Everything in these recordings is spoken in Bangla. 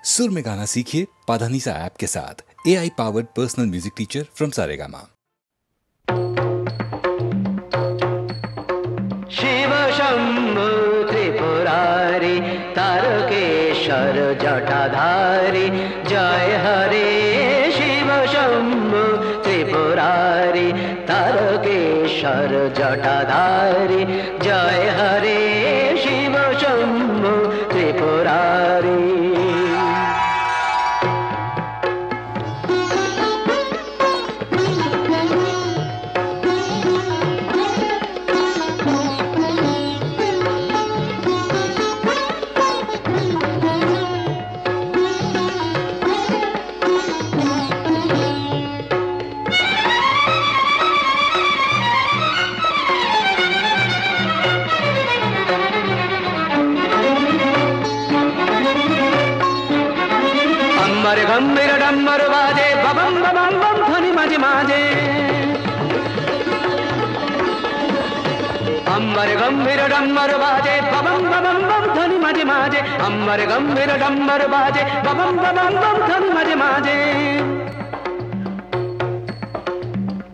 सुर में गाना सीखिए पाधानीसा ऐप के साथ। AI powered personal music teacher from Saregama. Shiv Shambhu Tripurari Tarakeshwar Jatadhari जय हरे। शिव शंभु त्रिपुरारी तारकेश्वर जटाधारी जय हरे। शिव शंभु त्रिपुरारी। गंभीर डम्बर बाजे बबम बबम बम ध्वनि माजे माजे। अंबर गंभीर डम्बर बाजे बबम बबम बम ध्वनि माजे माजे। अंबर गंभीर डम्बर बाजे बबम बबम बम ध्वनि माजे माजे।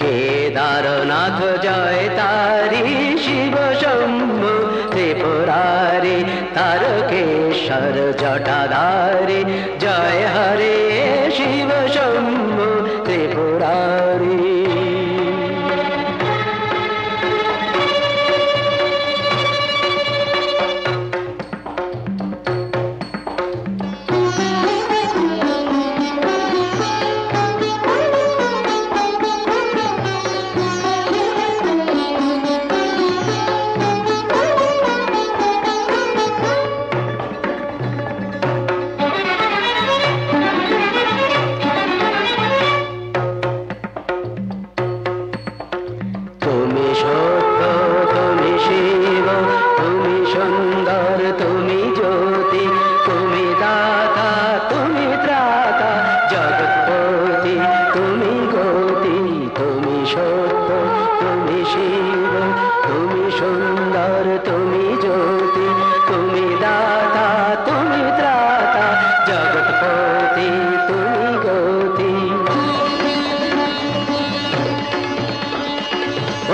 केदारनाथ जय तारी शिव शंभु त्रिपुरारी तारकेश्वर जटाधारी जय हरे। शिव शंभु त्रिपुरारी।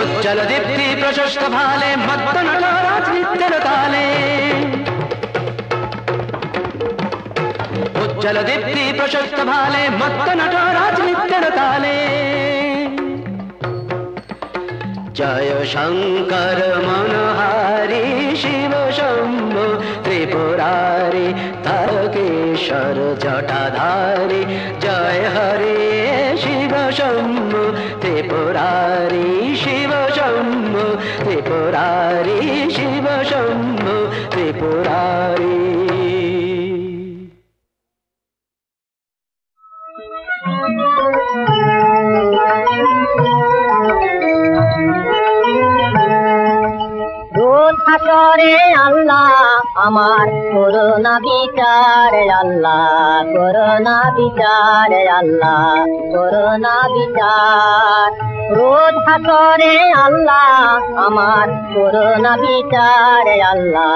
उज्जल दीप्ति प्रशस्त भाले मत्त नटराज नित्य ताले। उज्जल दीप्ति प्रशस्त भाले मत्त नटराज नित्य ताले। जय शंकर मनहारी शिव शंभु त्रिपुरारी तारकेश्वर जटाधारी जय हरे। शिव शंभु त्रिपुरारी शिव शंभु त्रिपुरारी शिव शंभु त्रिपुरारी। করে আল্লাহ আমার করোনা বিচার আল্লাহ করোনা বিচার আল্লাহ করোনা বিচার। রোজ করে আল্লাহ আমার করোনা বিচার আল্লাহ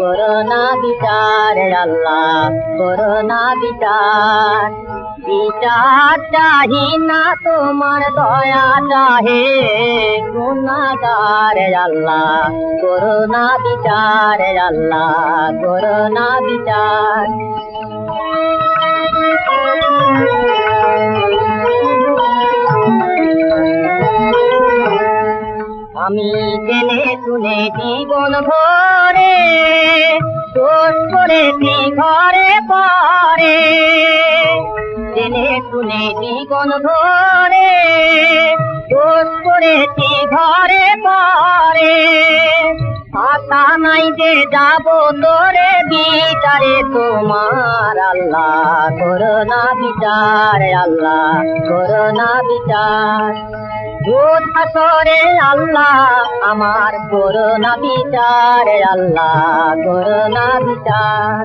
করোনা বিচার আল্লাহ করোনা বিচার। বিচার চাহি না তোমার দয়া চাহে গুনাহগার আল্লাহ করোনা বিচার আল্লাহ করোনা বিচার। আমি জেনে শুনে জীবন ভরে দোষ করেছি ঘরে পরে। জেনে শুনে জীবন ভরে দোষ করেছি ঘরে পরে। আশা নাই যে যাব তোরে বিচারে তোমার আল্লাহ করোনা বিচার আল্লাহ করোনা বিচার। রোজ হাসরে আল্লাহ আমার করোনা বিচার আল্লাহ করোনা বিচার।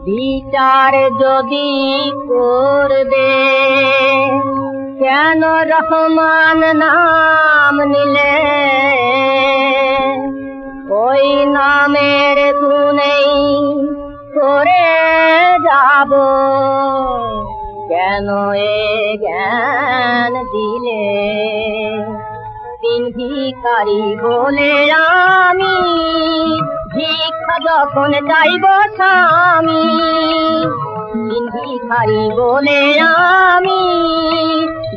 বিচার যদি করবে কেন রহমান নাম নিলে যাব কেন এ জ্ঞান দিলে তিন ভিখারি বলে আমি ভিক্ষা যখন চাইব স্বামী তিন ভিখারি বলে আমি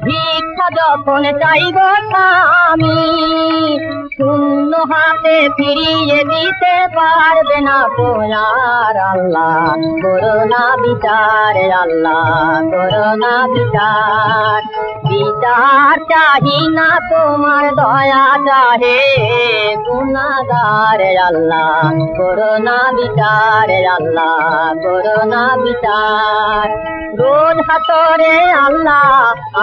ভিক্ষা যখন চাইব স্বামী শূন্য হাতে ফিরিয়ে দিতে পারবে না তো আর আল্লাহ করোনা বিচার আল্লাহ করোনা বিচার বিচার চাহি না তোমার দয়া চাহে গুনাহগার আল্লাহ করোনা বিচার আল্লাহ করোনা বিচার রোজ হাতরে আল্লাহ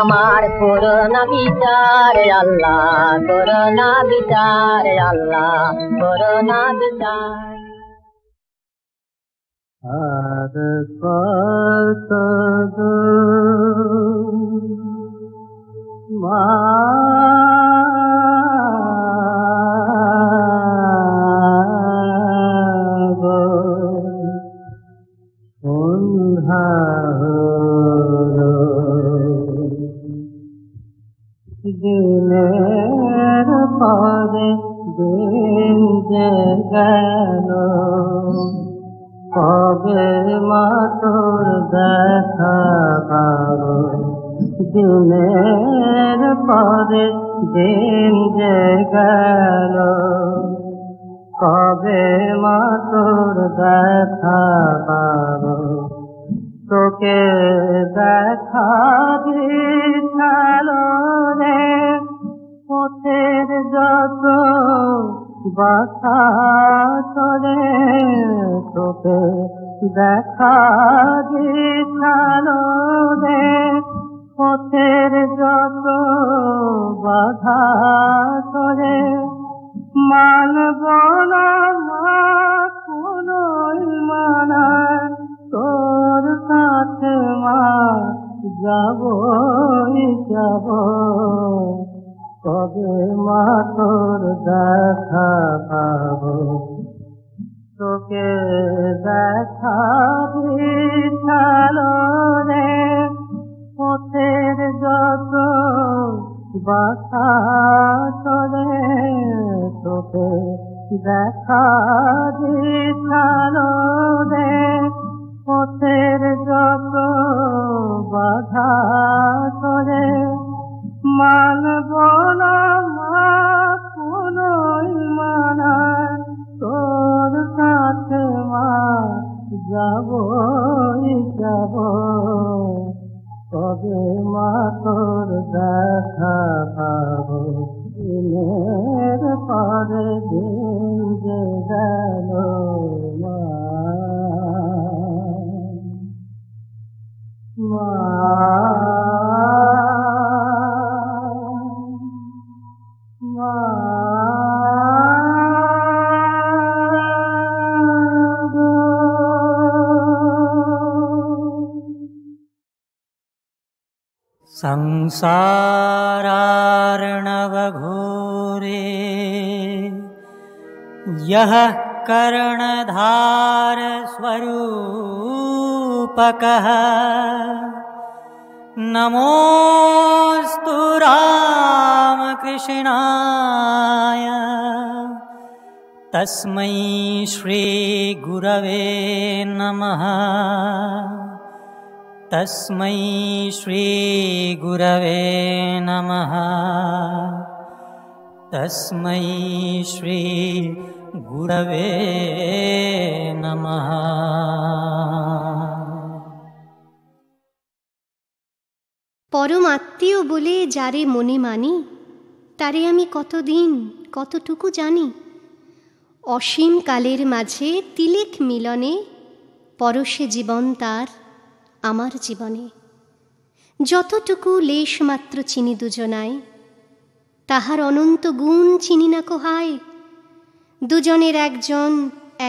আমার করোনা বিচার আল্লাহ করোনা বিচার আল্লাহ করোনা বিচার আর কত দিনের পরে দিন যে গেল কবে মা তোর দেখা পাবো দিনের পরে দিন যে গেল কবে মা তোর দেখা পাবো তোকে দেখা দিছালো রে পথের যত বাসা চলে তোকে দেখা দিছালো রে পথের যত বাধা চলে মানব না মা কোনোই মানা তোর কাছে মা যাবই যাব কবে মা তোর দেখা পাবো তোকে দেখা দিছালো রে পথের যত বাসা চলে তোকে দেখা দিছালো রে পথের যত বাধা চলে মানব না মা কোনোই মানা তোর কাছে মা যাবই যাব কবে মা তোর দেখা পাবো দিনের পরে দিন যে গেল মা संसारार्णवघोरे यः कर्णधार स्वरूपकः नमोऽस्तु रामकृष्णाय तस्मै श्री गुरवे नमः तस्मै श्री गुरवे नमः तस्मै श्री गुरवे नमः। পরম আত্মীয় বলে যারে মনে মানি তারে আমি কতদিন কতটুকু জানি। অসীম কালের মাঝে তিলেক মিলনে পরশে জীবন তার আমার জীবনে। যতটুকু লেশ মাত্র চিনি দুজনায় তাহার অনন্ত গুণ চিনি না কোহায়। দুজনের একজন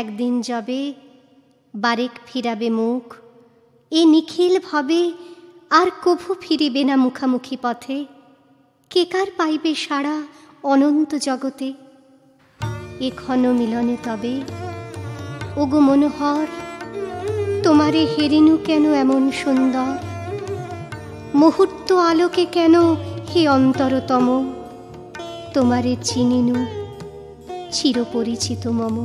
একদিন যাবে বারেক ফিরাবে মুখ এ নিখিল ভাবে আর কভু ফিরিবে না মুখামুখি পথে। কে কার পাইবে সারা অনন্ত জগতে এ ক্ষণ মিলনে তবে ওগো মনোহর তোমারে হেরিনু কেন এমন সুন্দর, মুহূর্ত আলোকে কেন হে অন্তরতম, তোমারে চিনিনু চিরপরিচিত মম।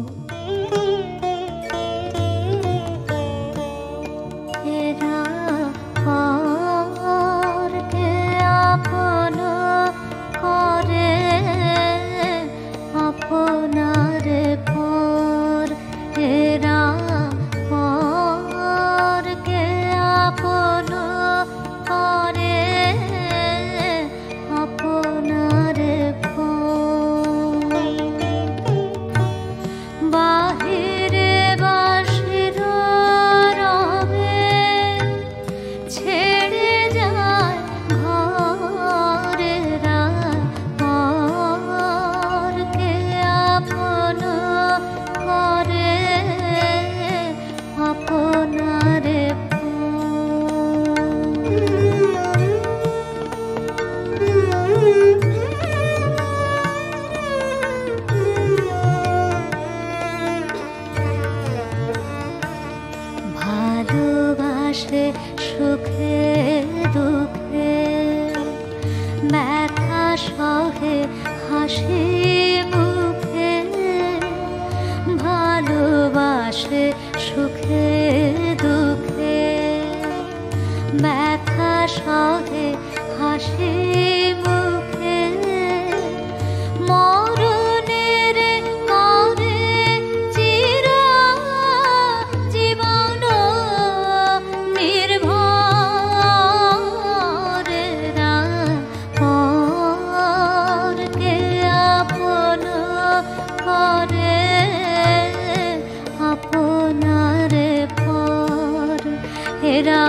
সুখে দুঃখে ব্যথা সহে হাসি মুখে, ভালোবাসে সুখে দুঃখে ব্যথা সহে হাসি মুখে, মরণের করে চির জীবন নির্ভরে, পরকে আপন করে আপনার পর এরা